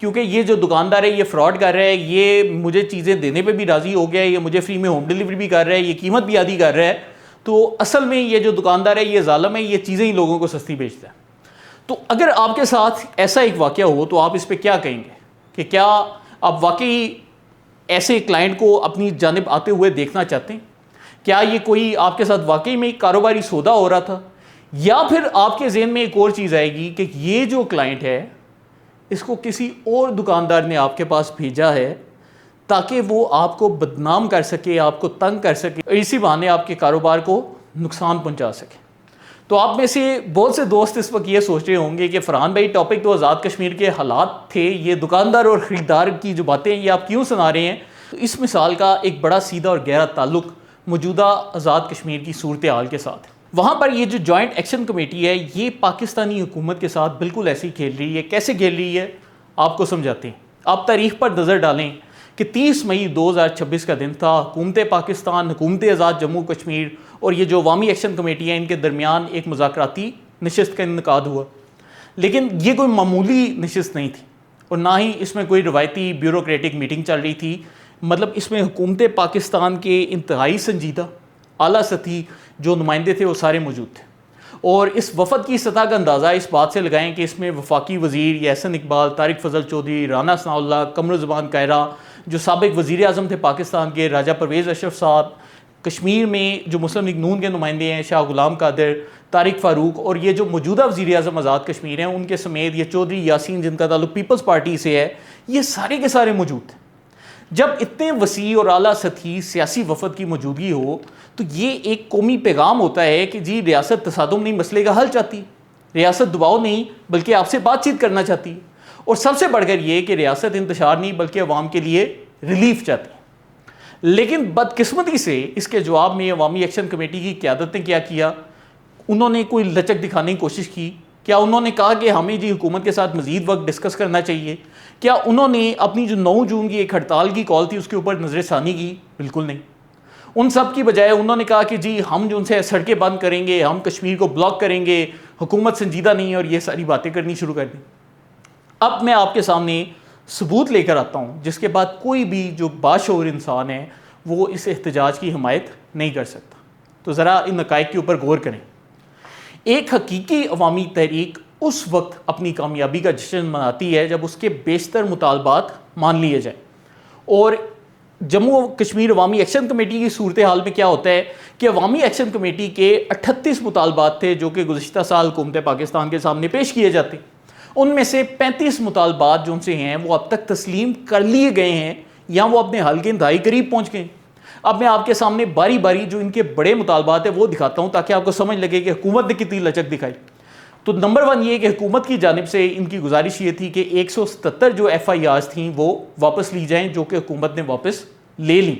کیونکہ یہ جو دکاندار ہے یہ فراڈ کر رہا ہے, یہ مجھے چیزیں دینے پہ بھی راضی ہو گیا ہے, یہ مجھے فری میں ہوم ڈیلیوری بھی کر رہا ہے, یہ قیمت بھی آدھی کر رہا ہے, تو اصل میں یہ جو دکاندار ہے یہ ظالم ہے, یہ چیزیں ہی لوگوں کو سستی بیچتا ہے. تو اگر آپ کے ساتھ ایسا ایک واقعہ ہو تو آپ اس پہ کیا کہیں گے کہ کیا آپ واقعی ایسے کلائنٹ کو اپنی جانب آتے ہوئے دیکھنا چاہتے ہیں؟ کیا یہ کوئی آپ کے ساتھ واقعی میں کاروباری سودا ہو رہا تھا, یا پھر آپ کے ذہن میں ایک اور چیز آئے گی کہ یہ جو کلائنٹ ہے اس کو کسی اور دکاندار نے آپ کے پاس بھیجا ہے تاکہ وہ آپ کو بدنام کر سکے, آپ کو تنگ کر سکے, اور اسی بہانے آپ کے کاروبار کو نقصان پہنچا سکے. تو آپ میں سے بہت سے دوست اس وقت یہ سوچ رہے ہوں گے کہ فرحان بھائی ٹاپک تو آزاد کشمیر کے حالات تھے, یہ دکاندار اور خریدار کی جو باتیں یہ آپ کیوں سنا رہے ہیں؟ تو اس مثال کا ایک بڑا سیدھا اور گہرا تعلق موجودہ آزاد کشمیر کی صورتحال کے ساتھ ہے. وہاں پر یہ جو جوائنٹ ایکشن کمیٹی ہے یہ پاکستانی حکومت کے ساتھ بالکل ایسے ہی کھیل رہی ہے. کیسے کھیل رہی ہے آپ کو سمجھاتے ہیں. آپ تاریخ پر نظر ڈالیں کہ 30 مئی 2026 کا دن تھا. حکومت پاکستان, حکومت آزاد جموں کشمیر اور یہ جو عوامی ایکشن کمیٹی ہے ان کے درمیان ایک مذاکراتی نشست کا انعقاد ہوا. لیکن یہ کوئی معمولی نشست نہیں تھی اور نہ ہی اس میں کوئی روایتی بیوروکریٹک میٹنگ چل رہی تھی. مطلب اس میں حکومت پاکستان کے انتہائی سنجیدہ اعلیٰ سطحی جو نمائندے تھے وہ سارے موجود تھے. اور اس وفد کی سطح کا اندازہ اس بات سے لگائیں کہ اس میں وفاقی وزیر احسن اقبال, طارق فضل چودھری, رانا ثناء اللہ, قمر الزمان کائرہ, جو سابق وزیر اعظم تھے پاکستان کے, راجہ پرویز اشرف صاحب, کشمیر میں جو مسلم لیگ نون کے نمائندے ہیں شاہ غلام قادر, طارق فاروق, اور یہ جو موجودہ وزیر اعظم آزاد کشمیر ہیں ان کے سمیت یہ چودھری یاسین جن کا تعلق پیپلز پارٹی سے ہے, یہ سارے کے سارے موجود تھے. جب اتنے وسیع اور اعلیٰ سطحی سیاسی وفد کی موجودگی ہو تو یہ ایک قومی پیغام ہوتا ہے کہ جی ریاست تصادم نہیں مسئلے کا حل چاہتی, ریاست دباؤ نہیں بلکہ آپ سے بات چیت کرنا چاہتی, اور سب سے بڑھ کر یہ کہ ریاست انتشار نہیں بلکہ عوام کے لیے ریلیف چاہتی. لیکن بدقسمتی سے اس کے جواب میں عوامی ایکشن کمیٹی کی قیادت نے کیا کیا؟ انہوں نے کوئی لچک دکھانے کی کوشش کی. کیا انہوں نے کہا کہ ہمیں جی حکومت کے ساتھ مزید وقت ڈسکس کرنا چاہیے؟ کیا انہوں نے اپنی جو 9 جون کی ایک ہڑتال کی کال تھی اس کے اوپر نظر ثانی کی؟ بالکل نہیں. ان سب کی بجائے انہوں نے کہا کہ جی ہم جو ان سے سڑکیں بند کریں گے, ہم کشمیر کو بلاک کریں گے, حکومت سنجیدہ نہیں ہے, اور یہ ساری باتیں کرنی شروع کر دیں. اب میں آپ کے سامنے ثبوت لے کر آتا ہوں جس کے بعد کوئی بھی جو باشعور انسان ہے وہ اس احتجاج کی حمایت نہیں کر سکتا. تو ذرا ان حقائق کے اوپر غور کریں. ایک حقیقی عوامی تحریک اس وقت اپنی کامیابی کا جشن مناتی ہے جب اس کے بیشتر مطالبات مان لیے جائیں. اور جموں کشمیر عوامی ایکشن کمیٹی کی صورتحال میں کیا ہوتا ہے کہ عوامی ایکشن کمیٹی کے 38 مطالبات تھے جو کہ گزشتہ سال حکومت پاکستان کے سامنے پیش کیے جاتے. ان میں سے 35 مطالبات جو ان سے ہیں وہ اب تک تسلیم کر لیے گئے ہیں یا وہ اپنے حل کے انتہائی قریب پہنچ گئے. اب میں آپ کے سامنے باری باری جو ان کے بڑے مطالبات ہیں وہ دکھاتا ہوں تاکہ آپ کو سمجھ لگے کہ حکومت نے کتنی لچک دکھائی. تو نمبر 1 یہ کہ حکومت کی جانب سے ان کی گزارش یہ تھی کہ 177 جو FIRs تھیں وہ واپس لی جائیں, جو کہ حکومت نے واپس لے لیں.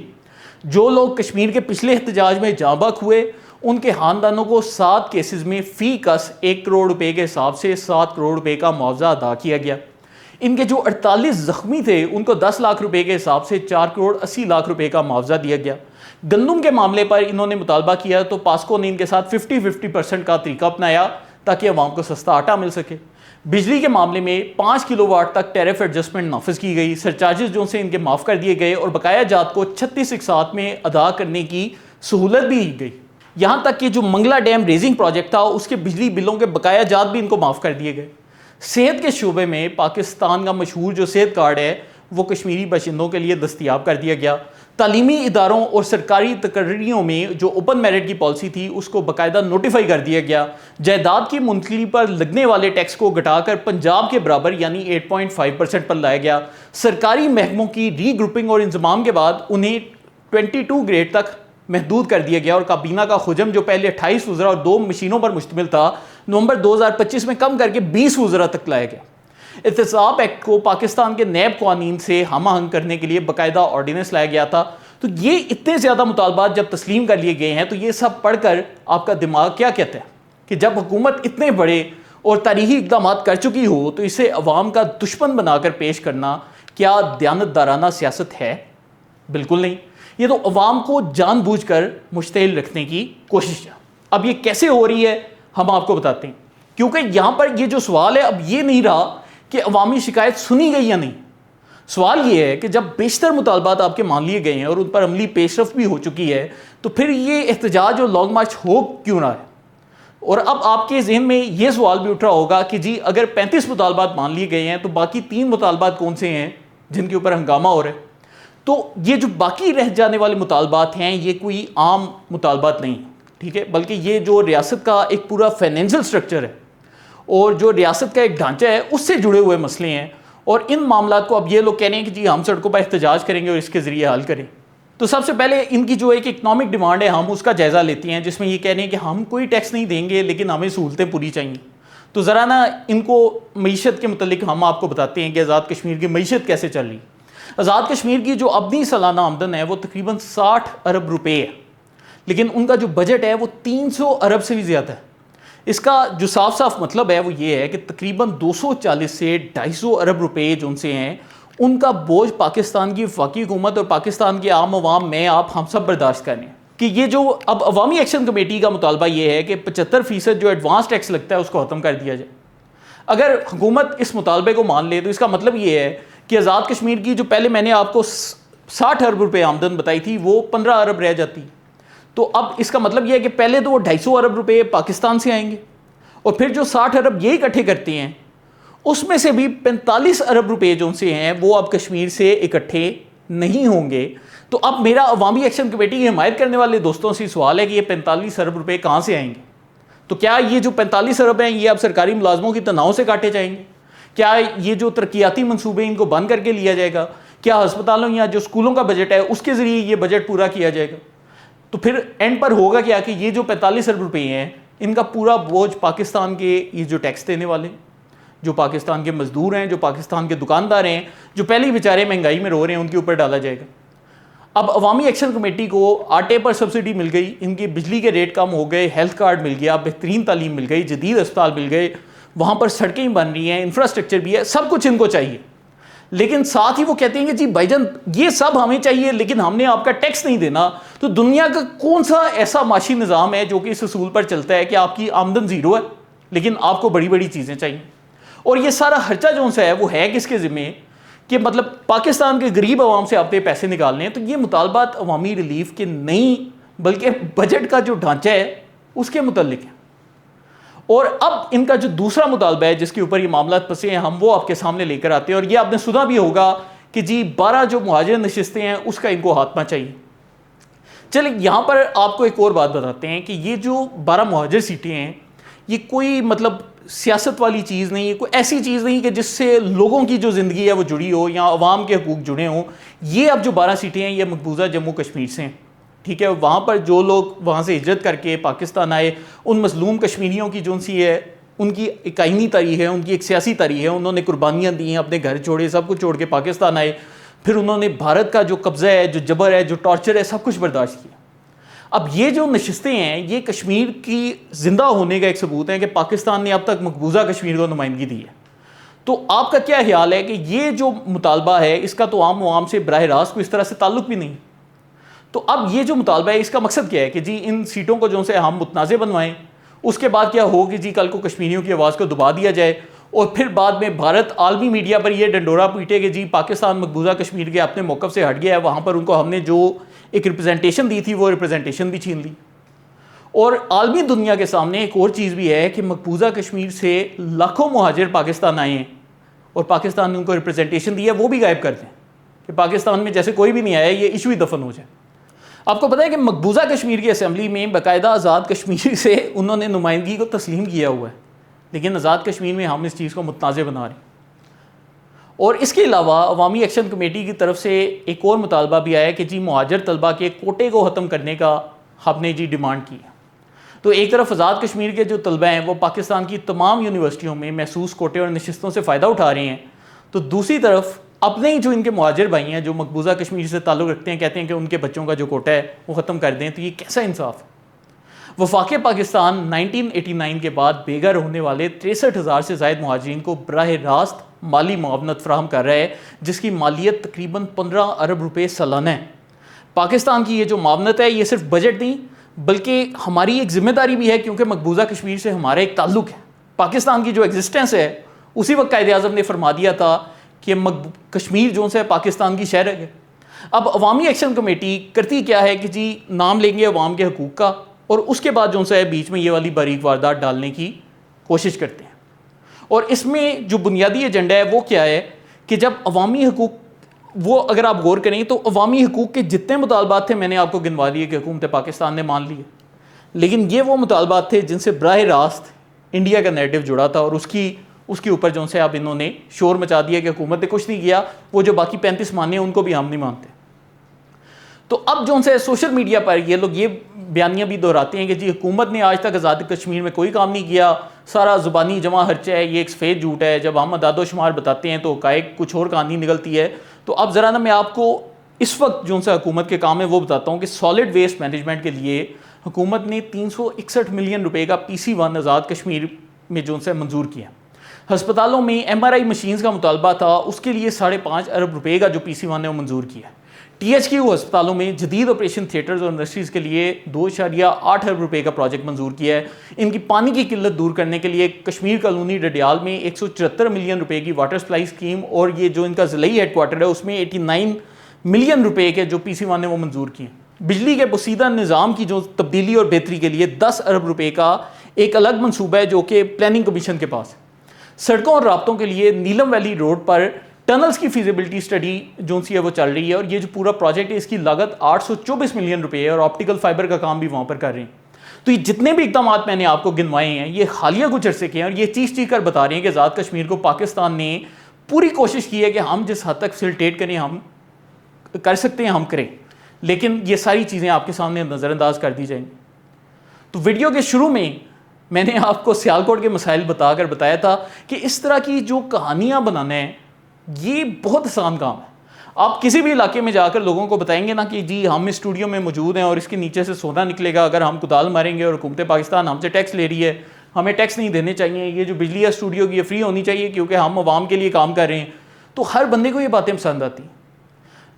جو لوگ کشمیر کے پچھلے احتجاج میں جاں بحق ہوئے ان کے خاندانوں کو 7 کیسز میں فی کس 1 کروڑ روپے کے حساب سے 7 کروڑ روپے کا معاوضہ ادا کیا گیا. ان کے جو 48 زخمی تھے ان کو 10 لاکھ روپے کے حساب سے 4 کروڑ 80 لاکھ روپے کا معاوضہ دیا گیا. گندم کے معاملے پر انہوں نے مطالبہ کیا تو پاسکو نے ان کے ساتھ 50% کا طریقہ اپنایا تاکہ عوام کو سستا آٹا مل سکے. بجلی کے معاملے میں 5 کلو واٹ تک ٹیرف ایڈجسٹمنٹ نافذ کی گئی, سرچارجز جو سے ان کے معاف کر دیے گئے اور بقایا جات کو 36 اقساط میں ادا کرنے کی سہولت بھی دی گئی. یہاں تک کہ جو منگلا ڈیم ریزنگ پروجیکٹ تھا اس کے بجلی بلوں کے بقایا جات بھی ان کو معاف کر دیے گئے. صحت کے شعبے میں پاکستان کا مشہور جو صحت کارڈ ہے وہ کشمیری باشندوں کے لیے دستیاب کر دیا گیا. تعلیمی اداروں اور سرکاری تقرریوں میں جو اوپن میرٹ کی پالیسی تھی اس کو باقاعدہ نوٹیفائی کر دیا گیا. جائیداد کی منتقلی پر لگنے والے ٹیکس کو گھٹا کر پنجاب کے برابر یعنی 8.5% پر لایا گیا. سرکاری محکموں کی ری گروپنگ اور انضمام کے بعد انہیں 22 گریڈ تک محدود کر دیا گیا اور کابینہ کا حجم جو پہلے 28 وزراء اور 2 مشینوں پر مشتمل تھا نومبر 2025 میں کم کر کے 20 وزراء تک لایا گیا. احتساب ایکٹ کو پاکستان کے نیب قوانین سے ہم آہنگ کرنے کے لیے باقاعدہ آرڈیننس لایا گیا تھا. تو یہ اتنے زیادہ مطالبات جب تسلیم کر لیے گئے ہیں تو یہ سب پڑھ کر آپ کا دماغ کیا کہتا ہے کہ جب حکومت اتنے بڑے اور تاریخی اقدامات کر چکی ہو تو اسے عوام کا دشمن بنا کر پیش کرنا کیا دیانتدارانہ سیاست ہے؟ بالکل نہیں. یہ تو عوام کو جان بوجھ کر مشتعل رکھنے کی کوشش ہے. اب یہ کیسے ہو رہی ہے ہم آپ کو بتاتے ہیں, کیونکہ یہاں پر یہ جو سوال ہے اب یہ نہیں رہا کہ عوامی شکایت سنی گئی یا نہیں. سوال یہ ہے کہ جب بیشتر مطالبات آپ کے مان لیے گئے ہیں اور ان پر عملی پیش رفت بھی ہو چکی ہے تو پھر یہ احتجاج اور لانگ مارچ ہو کیوں رہا ہے؟ اور اب آپ کے ذہن میں یہ سوال بھی اٹھ رہا ہوگا کہ جی اگر 35 مطالبات مان لیے گئے ہیں تو باقی 3 مطالبات کون سے ہیں جن کے اوپر ہنگامہ ہو رہا ہے؟ تو یہ جو باقی رہ جانے والے مطالبات ہیں یہ کوئی عام مطالبات نہیں، ٹھیک ہے، بلکہ یہ جو ریاست کا ایک پورا فائنینشل سٹرکچر ہے اور جو ریاست کا ایک ڈھانچہ ہے اس سے جڑے ہوئے مسئلے ہیں. اور ان معاملات کو اب یہ لوگ کہہ رہے ہیں کہ جی ہم سڑکوں پر احتجاج کریں گے اور اس کے ذریعے حل کریں. تو سب سے پہلے ان کی جو ایک اکنامک ڈیمانڈ ہے ہم اس کا جائزہ لیتے ہیں، جس میں یہ کہہ رہے ہیں کہ ہم کوئی ٹیکس نہیں دیں گے لیکن ہمیں سہولتیں پوری چاہیے. تو ذرا نا ان کو معیشت کے متعلق ہم آپ کو بتاتے ہیں کہ آزاد کشمیر کی معیشت کیسے چل رہی. آزاد کشمیر کی جو ابنی سالانہ آمدن ہے وہ تقریباً 60 ارب روپے ہے، لیکن ان کا جو بجٹ ہے وہ 300 ارب سے بھی زیادہ ہے. اس کا جو صاف صاف مطلب ہے وہ یہ ہے کہ تقریباً 240 سے 250 ارب روپے جو ان سے ہیں ان کا بوجھ پاکستان کی وفاقی حکومت اور پاکستان کے عام عوام میں آپ ہم سب برداشت کریں. کہ یہ جو اب عوامی ایکشن کمیٹی کا مطالبہ یہ ہے کہ 75% جو ایڈوانس ٹیکس لگتا ہے اس کو ختم کر دیا جائے. اگر حکومت اس مطالبے کو مان لے تو اس کا مطلب یہ ہے کہ آزاد کشمیر کی جو پہلے میں نے آپ کو 60 ارب روپے آمدن بتائی تھی وہ 15 ارب رہ جاتی. تو اب اس کا مطلب یہ ہے کہ پہلے تو وہ 250 ارب روپے پاکستان سے آئیں گے اور پھر جو 60 ارب یہ اکٹھے کرتے ہیں اس میں سے بھی 45 ارب روپے جو ان سے ہیں وہ اب کشمیر سے اکٹھے نہیں ہوں گے. تو اب میرا عوامی ایکشن کمیٹی کی حمایت کرنے والے دوستوں سے سوال ہے کہ یہ 45 ارب روپے کہاں سے آئیں گے؟ تو کیا یہ جو 45 ارب ہیں یہ اب سرکاری ملازموں کی تنخواہوں سے کاٹے جائیں گے؟ کیا یہ جو ترقیاتی منصوبے ان کو بند کر کے لیا جائے گا؟ کیا ہسپتالوں یا جو اسکولوں کا بجٹ ہے اس کے ذریعے یہ بجٹ پورا کیا جائے گا؟ تو پھر اینڈ پر ہوگا کیا کہ یہ جو 45 ارب روپے ہیں ان کا پورا بوجھ پاکستان کے یہ جو ٹیکس دینے والے ہیں، جو پاکستان کے مزدور ہیں، جو پاکستان کے دکاندار ہیں، جو پہلے ہی بیچارے مہنگائی میں رو رہے ہیں، ان کے اوپر ڈالا جائے گا. اب عوامی ایکشن کمیٹی کو آٹے پر سبسڈی مل گئی، ان کی بجلی کے ریٹ کم ہو گئے، ہیلتھ کارڈ مل گیا، بہترین تعلیم مل گئی، جدید اسپتال مل گئے، وہاں پر سڑکیں بن رہی ہیں، انفراسٹرکچر بھی ہے، سب کچھ ان کو چاہیے. لیکن ساتھ ہی وہ کہتے ہیں کہ جی بھائی جان یہ سب ہمیں چاہیے لیکن ہم نے آپ کا ٹیکس نہیں دینا. تو دنیا کا کون سا ایسا معاشی نظام ہے جو کہ اس اصول پر چلتا ہے کہ آپ کی آمدن زیرو ہے لیکن آپ کو بڑی بڑی چیزیں چاہیے؟ اور یہ سارا خرچہ جو سا ہے وہ ہے کس کے ذمہ؟ کہ مطلب پاکستان کے غریب عوام سے آپ نے پیسے نکالنے ہیں. تو یہ مطالبات عوامی ریلیف کے نہیں بلکہ بجٹ کا جو ڈھانچہ ہے اس کے متعلق ہے. اور اب ان کا جو دوسرا مطالبہ ہے جس کے اوپر یہ معاملات پھنسے ہیں ہم وہ آپ کے سامنے لے کر آتے ہیں. اور یہ آپ نے سنا بھی ہوگا کہ جی 12 جو مہاجر نشستیں ہیں اس کا ان کو خاتمہ چاہیے. چلیں یہاں پر آپ کو ایک اور بات بتاتے ہیں کہ یہ جو 12 مہاجر سیٹیں ہیں یہ کوئی مطلب سیاست والی چیز نہیں ہے، کوئی ایسی چیز نہیں کہ جس سے لوگوں کی جو زندگی ہے وہ جڑی ہو یا عوام کے حقوق جڑے ہوں. یہ اب جو 12 سیٹیں ہیں یہ مقبوضہ جموں کشمیر سے ہیں، ٹھیک ہے. وہاں پر جو لوگ وہاں سے ہجرت کر کے پاکستان آئے ان مظلوم کشمیریوں کی جو سی ہے ان کی ایک آئینی تاریخ ہے، ان کی ایک سیاسی تاریخ ہے، انہوں نے قربانیاں دی ہیں، اپنے گھر چھوڑے، سب کچھ چھوڑ کے پاکستان آئے، پھر انہوں نے بھارت کا جو قبضہ ہے، جو جبر ہے، جو ٹارچر ہے، سب کچھ برداشت کیا. اب یہ جو نشستیں ہیں یہ کشمیر کی زندہ ہونے کا ایک ثبوت ہے کہ پاکستان نے اب تک مقبوضہ کشمیر کو نمائندگی دی ہے. تو آپ کا کیا خیال ہے کہ یہ جو مطالبہ ہے اس کا تو عام عوام سے براہ راست کوئی اس طرح سے تعلق بھی نہیں. تو اب یہ جو مطالبہ ہے اس کا مقصد کیا ہے کہ جی ان سیٹوں کو جو سے ہم متنازع بنوائیں، اس کے بعد کیا ہو کہ جی کل کو کشمیریوں کی آواز کو دبا دیا جائے اور پھر بعد میں بھارت عالمی میڈیا پر یہ ڈنڈورا پیٹے کہ جی پاکستان مقبوضہ کشمیر کے اپنے موقف سے ہٹ گیا ہے، وہاں پر ان کو ہم نے جو ایک ریپرزنٹیشن دی تھی وہ ریپرزنٹیشن بھی چھین لی. اور عالمی دنیا کے سامنے ایک اور چیز بھی ہے کہ مقبوضہ کشمیر سے لاکھوں مہاجر پاکستان آئے ہیں اور پاکستان نے ان کو ریپرزنٹیشن دی ہے وہ بھی غائب کر دیں کہ پاکستان میں جیسے کوئی بھی نہیں آیا، یہ ایشو ہی دفن ہو جائے. آپ کو پتہ ہے کہ مقبوضہ کشمیر کی اسمبلی میں باقاعدہ آزاد کشمیر سے انہوں نے نمائندگی کو تسلیم کیا ہوا ہے، لیکن آزاد کشمیر میں ہم اس چیز کو متنازع بنا رہے ہیں. اور اس کے علاوہ عوامی ایکشن کمیٹی کی طرف سے ایک اور مطالبہ بھی آیا کہ جی مہاجر طلبہ کے کوٹے کو ختم کرنے کا ہم نے جی ڈیمانڈ کی ہے. تو ایک طرف آزاد کشمیر کے جو طلبہ ہیں وہ پاکستان کی تمام یونیورسٹیوں میں محسوس کوٹے اور نشستوں سے فائدہ اٹھا رہے ہیں، تو دوسری طرف اپنے ہی جو ان کے مہاجر بھائی ہیں جو مقبوضہ کشمیر سے تعلق رکھتے ہیں کہتے ہیں کہ ان کے بچوں کا جو کوٹا ہے وہ ختم کر دیں. تو یہ کیسا انصاف ہے؟ وفاق پاکستان 1989 کے بعد بے گھر ہونے والے 63,000 سے زائد مہاجرین کو براہ راست مالی معاونت فراہم کر رہا ہے جس کی مالیت تقریباً 15 ارب روپے سالانہ ہے. پاکستان کی یہ جو معاونت ہے یہ صرف بجٹ نہیں بلکہ ہماری ایک ذمہ داری بھی ہے کیونکہ مقبوضہ کشمیر سے ہمارا ایک تعلق ہے. پاکستان کی جو ایگزسٹنس ہے اسی وقت قائد اعظم نے فرما دیا تھا کہ کشمیر جو ہے پاکستان کی شہر ہے. اب عوامی ایکشن کمیٹی کرتی کیا ہے کہ جی نام لیں گے عوام کے حقوق کا اور اس کے بعد جو ہے بیچ میں یہ والی باریک واردات ڈالنے کی کوشش کرتے ہیں. اور اس میں جو بنیادی ایجنڈا ہے وہ کیا ہے کہ جب عوامی حقوق، وہ اگر آپ غور کریں تو عوامی حقوق کے جتنے مطالبات تھے میں نے آپ کو گنوا دیے کہ حکومت پاکستان نے مان لیے، لیکن یہ وہ مطالبات تھے جن سے براہ راست انڈیا کا نیریٹو جڑا تھا اور اس کے اوپر جو ہے اب انہوں نے شور مچا دیا کہ حکومت نے کچھ نہیں کیا، وہ جو باقی 35 مانے ہیں ان کو بھی ہم نہیں مانتے. تو اب جو ہے سوشل میڈیا پر یہ لوگ یہ بیانیاں بھی دہراتے ہیں کہ جی حکومت نے آج تک آزاد کشمیر میں کوئی کام نہیں کیا، سارا زبانی جمع خرچہ ہے، یہ ایک سفید جھوٹ ہے. جب ہم اعداد و شمار بتاتے ہیں تو حقائق کچھ اور کہانی نکلتی ہے. تو اب ذرا نا میں آپ کو اس وقت جو سے حکومت کے کام ہے وہ بتاتا ہوں کہ سالڈ ویسٹ مینجمنٹ کے لیے حکومت نے 361 ملین روپے کا PC1 آزاد کشمیر میں جو سے منظور کیا. ہسپتالوں میں MRI مشینز کا مطالبہ تھا، اس کے لیے 5.5 ارب روپے کا جو PC1 ہے وہ منظور کیا. THQ ہسپتالوں میں جدید آپریشن تھیٹرز اور انڈسٹریز کے لیے 2.8 ارب روپے کا پروجیکٹ منظور کیا ہے. ان کی پانی کی قلت دور کرنے کے لیے کشمیر کالونی ڈڈیال میں 174 ملین روپے کی واٹر سپلائی اسکیم اور یہ جو ان کا ضلعی ہیڈ کوارٹر ہے اس میں 89 ملین روپے کے جو PC1 ہے وہ منظور کیے. بجلی کے پوشیدہ نظام کی جو تبدیلی اور بہتری کے لیے 10 ارب روپے کا ایک الگ منصوبہ ہے جو کہ پلاننگ کمیشن کے پاس ہے. سڑکوں اور رابطوں کے لیے نیلم ویلی روڈ پر ٹنلز کی فیزیبلٹی سٹڈی جو سی ہے وہ چل رہی ہے اور یہ جو پورا پروجیکٹ ہے اس کی لاگت 824 ملین روپے ہے اور آپٹیکل فائبر کا کام بھی وہاں پر کر رہے ہیں. تو یہ جتنے بھی اقدامات میں نے آپ کو گنوائے ہیں یہ حالیہ کچھ عرصے کے ہیں اور یہ چیخ کر بتا رہے ہیں کہ آزاد کشمیر کو پاکستان نے پوری کوشش کی ہے کہ ہم جس حد تک فیسیلیٹیٹ کریں ہم کر سکتے ہیں ہم کریں، لیکن یہ ساری چیزیں آپ کے سامنے نظر انداز کر دی جائیں گی. تو ویڈیو کے شروع میں نے آپ کو سیالکوٹ کے مسائل بتا کر بتایا تھا کہ اس طرح کی جو کہانیاں بنانا ہے یہ بہت آسان کام ہے. آپ کسی بھی علاقے میں جا کر لوگوں کو بتائیں گے نا کہ جی ہم اس اسٹوڈیو میں موجود ہیں اور اس کے نیچے سے سونا نکلے گا اگر ہم کدال ماریں گے اور حکومت پاکستان ہم سے ٹیکس لے رہی ہے، ہمیں ٹیکس نہیں دینے چاہیے، یہ جو بجلی ہے اسٹوڈیو کی یہ فری ہونی چاہیے کیونکہ ہم عوام کے لیے کام کر رہے ہیں، تو ہر بندے کو یہ باتیں پسند آتی ہیں.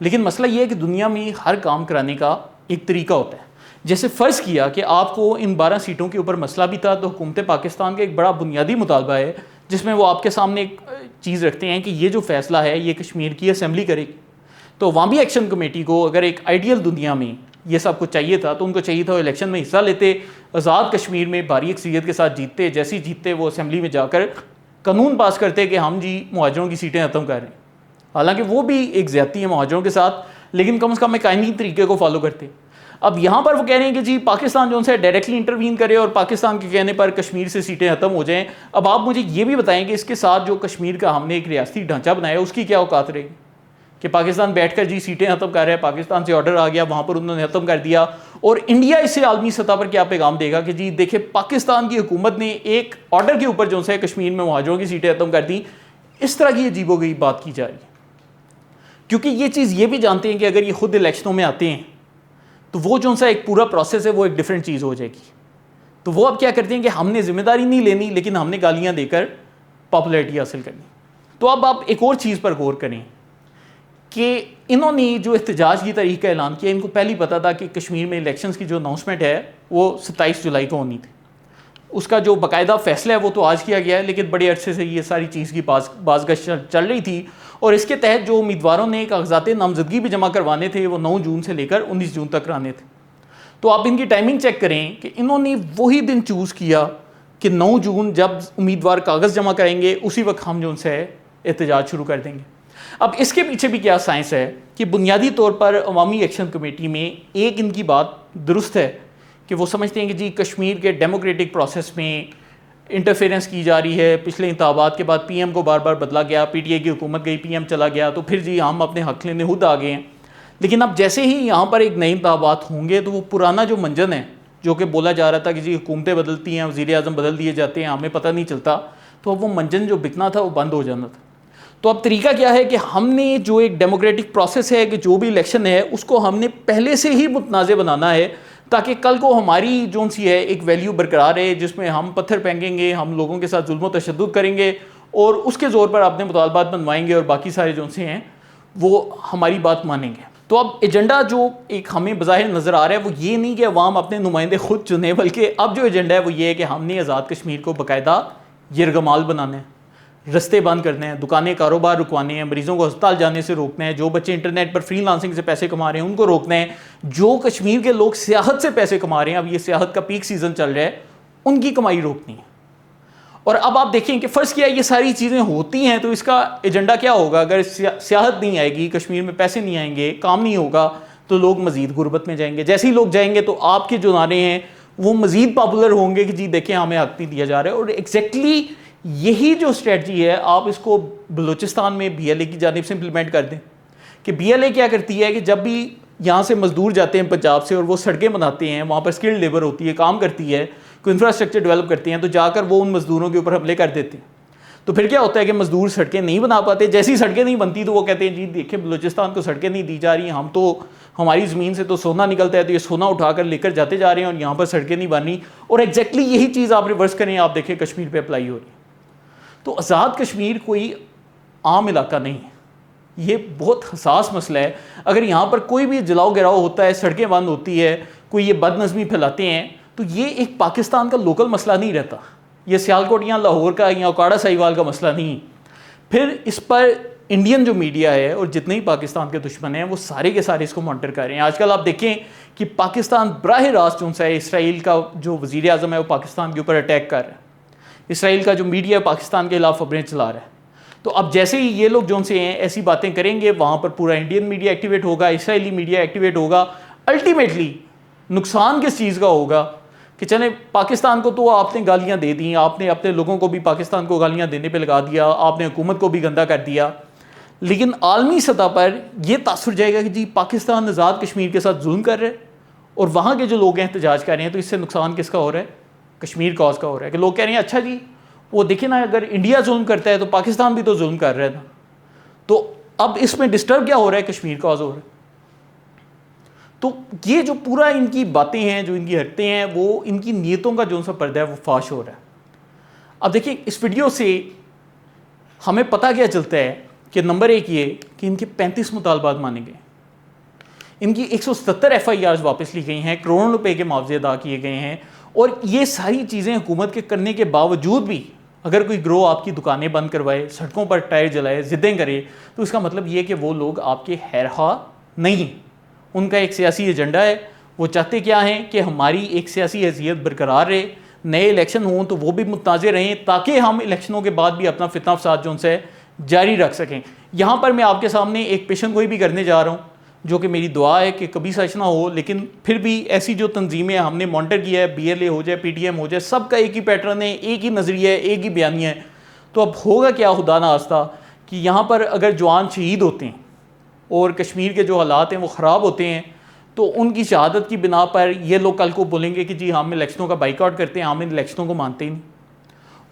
لیکن مسئلہ یہ ہے کہ دنیا میں ہر کام کرانے کا ایک طریقہ ہوتا ہے. جیسے فرض کیا کہ آپ کو ان 12 سیٹوں کے اوپر مسئلہ بھی تھا تو حکومت پاکستان کا ایک بڑا بنیادی مطالبہ ہے جس میں وہ آپ کے سامنے ایک چیز رکھتے ہیں کہ یہ جو فیصلہ ہے یہ کشمیر کی اسمبلی کرے گی. تو عوامی ایکشن کمیٹی کو اگر ایک آئیڈیل دنیا میں یہ سب کچھ چاہیے تھا تو ان کو چاہیے تھا وہ الیکشن میں حصہ لیتے، آزاد کشمیر میں بھاری اکثریت کے ساتھ جیتتے، جیسے ہی جیتتے وہ اسمبلی میں جا کر قانون پاس کرتے کہ ہم جی مہاجروں کی سیٹیں ختم کر رہے ہیں. حالانکہ وہ بھی ایک زیادتی ہے مہاجروں کے ساتھ، لیکن کم از کم ایک آئینی طریقے کو فالو کرتے. اب یہاں پر وہ کہہ رہے ہیں کہ جی پاکستان جو ہے ڈائریکٹلی انٹروین کرے اور پاکستان کے کہنے پر کشمیر سے سیٹیں ختم ہو جائیں. اب آپ مجھے یہ بھی بتائیں کہ اس کے ساتھ جو کشمیر کا ہم نے ایک ریاستی ڈھانچہ بنایا اس کی کیا اوقات رہے گی کہ پاکستان بیٹھ کر جی سیٹیں ختم کر رہا ہے، پاکستان سے آرڈر آ گیا وہاں پر انہوں نے ختم کر دیا، اور انڈیا اس سے عالمی سطح پر کیا پیغام دے گا کہ جی دیکھیں پاکستان کی حکومت نے ایک آرڈر کے اوپر جو ہے کشمیر میں مہاجروں کی سیٹیں ختم کر دیں. اس طرح کی عجیب و غریب بات کی جا رہی ہے کیونکہ یہ چیز یہ بھی جانتے ہیں کہ اگر یہ خود الیکشنوں میں آتے ہیں تو وہ جو سا ایک پورا پروسیس ہے وہ ایک ڈیفرنٹ چیز ہو جائے گی. تو وہ اب کیا کرتے ہیں کہ ہم نے ذمہ داری نہیں لینی لیکن ہم نے گالیاں دے کر پاپولیرٹی حاصل کرنی. تو اب آپ ایک اور چیز پر غور کریں کہ انہوں نے جو احتجاج کی تاریخ کا اعلان کیا ان کو پہلے پتا تھا کہ کشمیر میں الیکشنز کی جو اناؤنسمنٹ ہے وہ 27 جولائی کو ہونی تھی. اس کا جو باقاعدہ فیصلہ ہے وہ تو آج کیا گیا ہے لیکن بڑے عرصے سے یہ ساری چیز کی بازگشت چل رہی تھی اور اس کے تحت جو امیدواروں نے کاغذات نامزدگی بھی جمع کروانے تھے وہ 9 جون سے لے کر 19 جون تک کرانے تھے. تو آپ ان کی ٹائمنگ چیک کریں کہ انہوں نے وہی دن چوز کیا کہ 9 جون جب امیدوار کاغذ جمع کریں گے اسی وقت ہم جو ان سے احتجاج شروع کر دیں گے. اب اس کے پیچھے بھی کیا سائنس ہے کہ بنیادی طور پر عوامی ایکشن کمیٹی میں ایک ان کی بات درست ہے کہ وہ سمجھتے ہیں کہ جی کشمیر کے ڈیموکریٹک پروسیس میں انٹرفیرنس کی جا رہی ہے. پچھلے انتخابات کے بعد PM کو بار بار بدلا گیا، PTI کی حکومت گئی، PM چلا گیا، تو پھر جی ہم اپنے حق لینے خود آ گئے ہیں. لیکن اب جیسے ہی یہاں پر ایک نئے انتخابات ہوں گے تو وہ پرانا جو منجن ہے جو کہ بولا جا رہا تھا کہ جی حکومتیں بدلتی ہیں، وزیر اعظم بدل دیے جاتے ہیں، ہمیں پتہ نہیں چلتا، تو اب وہ منجن جو بکنا تھا وہ بند ہو جانا تھا. تو اب طریقہ کیا ہے کہ ہم نے جو ایک ڈیموکریٹک پروسیس ہے کہ جو بھی الیکشن ہے اس کو ہم نے پہلے سے ہی متنازع بنانا ہے تاکہ کل کو ہماری جو سی ہے ایک ویلیو برقرار ہے جس میں ہم پتھر پھینکیں گے، ہم لوگوں کے ساتھ ظلم و تشدد کریں گے اور اس کے زور پر اپنے مطالبات بنوائیں گے اور باقی سارے جو سے ہیں وہ ہماری بات مانیں گے. تو اب ایجنڈا جو ایک ہمیں بظاہر نظر آ رہا ہے وہ یہ نہیں کہ عوام اپنے نمائندے خود چنیں، بلکہ اب جو ایجنڈا ہے وہ یہ ہے کہ ہم نے آزاد کشمیر کو باقاعدہ یرغمال بنانا ہے. رستے بند کرنے ہیں, دکانیں کاروبار رکوانے ہیں, مریضوں کو ہسپتال جانے سے روکنا ہے, جو بچے انٹرنیٹ پر فری لانسنگ سے پیسے کما رہے ہیں ان کو روکنا ہے, جو کشمیر کے لوگ سیاحت سے پیسے کما رہے ہیں, اب یہ سیاحت کا پیک سیزن چل رہا ہے, ان کی کمائی روکنی ہے. اور اب آپ دیکھیں کہ فرض کیا یہ ساری چیزیں ہوتی ہیں تو اس کا ایجنڈا کیا ہوگا؟ اگر سیاحت نہیں آئے گی, کشمیر میں پیسے نہیں آئیں گے, کام نہیں ہوگا, تو لوگ مزید غربت میں جائیں گے. جیسے ہی لوگ جائیں گے تو آپ کے جو نعرے ہیں وہ مزید پاپولر ہوں گے کہ جی دیکھیں ہمیں حق نہیں دیا جا رہا ہے. اور ایگزیکٹلی یہی جو اسٹریٹجی ہے آپ اس کو بلوچستان میں بی ایل اے کی جانب سے امپلیمنٹ کر دیں کہ بی ایل اے کیا کرتی ہے کہ جب بھی یہاں سے مزدور جاتے ہیں پنجاب سے اور وہ سڑکیں بناتے ہیں, وہاں پر اسکلڈ لیبر ہوتی ہے, کام کرتی ہے, کوئی انفراسٹرکچر ڈیولپ کرتے ہیں, تو جا کر وہ ان مزدوروں کے اوپر حملے کر دیتے ہیں. تو پھر کیا ہوتا ہے کہ مزدور سڑکیں نہیں بنا پاتے, جیسی سڑکیں نہیں بنتی تو وہ کہتے ہیں جی دیکھیں بلوچستان کو سڑکیں نہیں دی جا رہی ہیں, ہم تو ہماری زمین سے تو سونا نکلتا ہے تو یہ سونا اٹھا کر لے کر جاتے جا رہے ہیں اور یہاں پر سڑکیں نہیں بن رہی. اور ایگزیکٹلی یہی چیز آپ ریورس کریں, آپ دیکھیں کشمیر پہ اپلائی ہو رہی ہے. تو آزاد کشمیر کوئی عام علاقہ نہیں ہے, یہ بہت حساس مسئلہ ہے. اگر یہاں پر کوئی بھی جلاؤ گراؤ ہوتا ہے, سڑکیں بند ہوتی ہے, کوئی یہ بد نظمی پھیلاتے ہیں, تو یہ ایک پاکستان کا لوکل مسئلہ نہیں رہتا, یہ سیالکوٹ یا لاہور کا یا اوکاڑا ساہیوال کا مسئلہ نہیں. پھر اس پر انڈین جو میڈیا ہے اور جتنے ہی پاکستان کے دشمن ہیں وہ سارے کے سارے اس کو مانیٹر کر رہے ہیں. آج کل آپ دیکھیں کہ پاکستان براہ راست جو ہے اسرائیل کا جو وزیر اعظم ہے وہ پاکستان کے اوپر اٹیک کر رہا ہے, اسرائیل کا جو میڈیا پاکستان کے خلاف خبریں چلا رہا ہے. تو اب جیسے ہی یہ لوگ جو سے ہیں ایسی باتیں کریں گے, وہاں پر پورا انڈین میڈیا ایکٹیویٹ ہوگا, اسرائیلی میڈیا ایکٹیویٹ ہوگا. الٹیمیٹلی نقصان کس چیز کا ہوگا کہ چلیں پاکستان کو تو آپ نے گالیاں دے دیں, آپ نے اپنے لوگوں کو بھی پاکستان کو گالیاں دینے پہ لگا دیا, آپ نے حکومت کو بھی گندا کر دیا, لیکن عالمی سطح پر یہ تاثر جائے گا کہ جی پاکستان آزاد کشمیر کے ساتھ ظلم کر رہے ہیں, اور وہاں کے جو لوگ ہیں احتجاج کر رہے ہیں, تو اس سے نقصان کس کا ہو رہا ہے؟ کشمیر کاز کا ہو رہا ہے. کہ لوگ کہہ رہے ہیں اچھا جی وہ دیکھیں نا اگر انڈیا ظلم کرتا ہے تو پاکستان بھی تو ظلم کر رہا ہے نا, تو اب اس میں ڈسٹرب کیا ہو رہا ہے؟ کشمیر کاز ہو رہا ہے. تو یہ جو پورا ان کی باتیں ہیں, جو ان کی حرکتیں ہیں, وہ ان کی نیتوں کا جو سا پردہ ہے وہ فاش ہو رہا ہے. اب دیکھیں اس ویڈیو سے ہمیں پتہ کیا چلتا ہے کہ نمبر ایک یہ کہ ان کے 35 مطالبات مانے گئے, ان کی 177 ایف آئی آرز واپس لی گئی ہیں, کروڑوں روپے کے معاوضے ادا کیے گئے ہیں. اور یہ ساری چیزیں حکومت کے کرنے کے باوجود بھی اگر کوئی گروہ آپ کی دکانیں بند کروائے, سڑکوں پر ٹائر جلائے, ضدیں کرے, تو اس کا مطلب یہ کہ وہ لوگ آپ کے خیرخواہ نہیں. ان کا ایک سیاسی ایجنڈا ہے, وہ چاہتے کیا ہیں کہ ہماری ایک سیاسی حیثیت برقرار رہے, نئے الیکشن ہوں تو وہ بھی متنازع رہیں, تاکہ ہم الیکشنوں کے بعد بھی اپنا فتنہ فساد جو ان سے جاری رکھ سکیں. یہاں پر میں آپ کے سامنے ایک پیشن گوئی بھی کرنے جا رہا ہوں, جو کہ میری دعا ہے کہ کبھی سچ نہ ہو, لیکن پھر بھی ایسی جو تنظیمیں ہم نے مانیٹر کیا ہے, بی ایل اے ہو جائے, پی ٹی ایم ہو جائے, سب کا ایک ہی پیٹرن ہے, ایک ہی نظریہ ہے, ایک ہی بیانیہ ہے. تو اب ہوگا کیا خدا نہ خواستہ کہ یہاں پر اگر جوان شہید ہوتے ہیں اور کشمیر کے جو حالات ہیں وہ خراب ہوتے ہیں, تو ان کی شہادت کی بنا پر یہ لوگ کل کو بولیں گے کہ جی ہم الیکشنوں کا بائیکاٹ کرتے ہیں, ہم ان الیکشنوں کو مانتے ہی نہیں.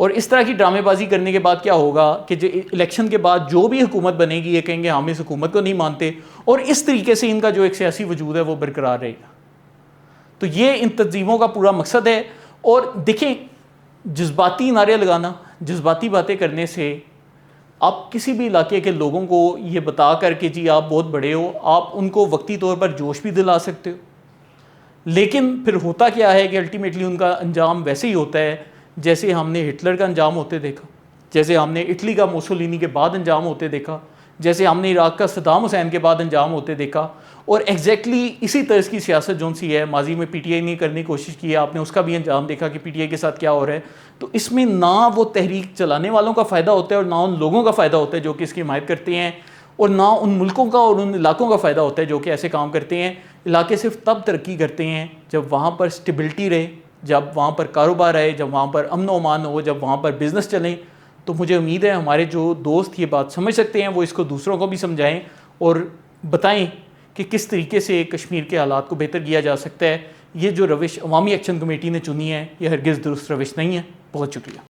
اور اس طرح کی ڈرامے بازی کرنے کے بعد کیا ہوگا کہ جو الیکشن کے بعد جو بھی حکومت بنے گی یہ کہیں گے ہم اس حکومت کو نہیں مانتے, اور اس طریقے سے ان کا جو ایک سیاسی وجود ہے وہ برقرار رہے گا. تو یہ ان تنظیموں کا پورا مقصد ہے. اور دیکھیں جذباتی نعرے لگانا, جذباتی باتیں کرنے سے آپ کسی بھی علاقے کے لوگوں کو یہ بتا کر کہ جی آپ بہت بڑے ہو, آپ ان کو وقتی طور پر جوش بھی دلا سکتے ہو, لیکن پھر ہوتا کیا ہے کہ الٹیمیٹلی ان کا انجام ویسے ہی ہوتا ہے جیسے ہم نے ہٹلر کا انجام ہوتے دیکھا, جیسے ہم نے اٹلی کا موسولینی کے بعد انجام ہوتے دیکھا, جیسے ہم نے عراق کا صدام حسین کے بعد انجام ہوتے دیکھا. اور ایگزیکٹلی اسی طرز کی سیاست جو سی ہے ماضی میں پی ٹی آئی نے کرنے کی کوشش کی ہے, آپ نے اس کا بھی انجام دیکھا کہ پی ٹی آئی کے ساتھ کیا ہو رہا ہے. تو اس میں نہ وہ تحریک چلانے والوں کا فائدہ ہوتا ہے اور نہ ان لوگوں کا فائدہ ہوتا ہے جو کہ اس کی حمایت کرتے ہیں, اور نہ ان ملکوں کا اور ان علاقوں کا فائدہ ہوتا ہے جو کہ ایسے کام کرتے ہیں. علاقے صرف تب ترقی کرتے ہیں جب وہاں پر اسٹیبلٹی رہے, جب وہاں پر کاروبار آئے, جب وہاں پر امن و امان ہو, جب وہاں پر بزنس چلیں. تو مجھے امید ہے ہمارے جو دوست یہ بات سمجھ سکتے ہیں وہ اس کو دوسروں کو بھی سمجھائیں اور بتائیں کہ کس طریقے سے کشمیر کے حالات کو بہتر کیا جا سکتا ہے. یہ جو روش عوامی ایکشن کمیٹی نے چنی ہے یہ ہرگز درست روش نہیں ہے. بہت شکریہ.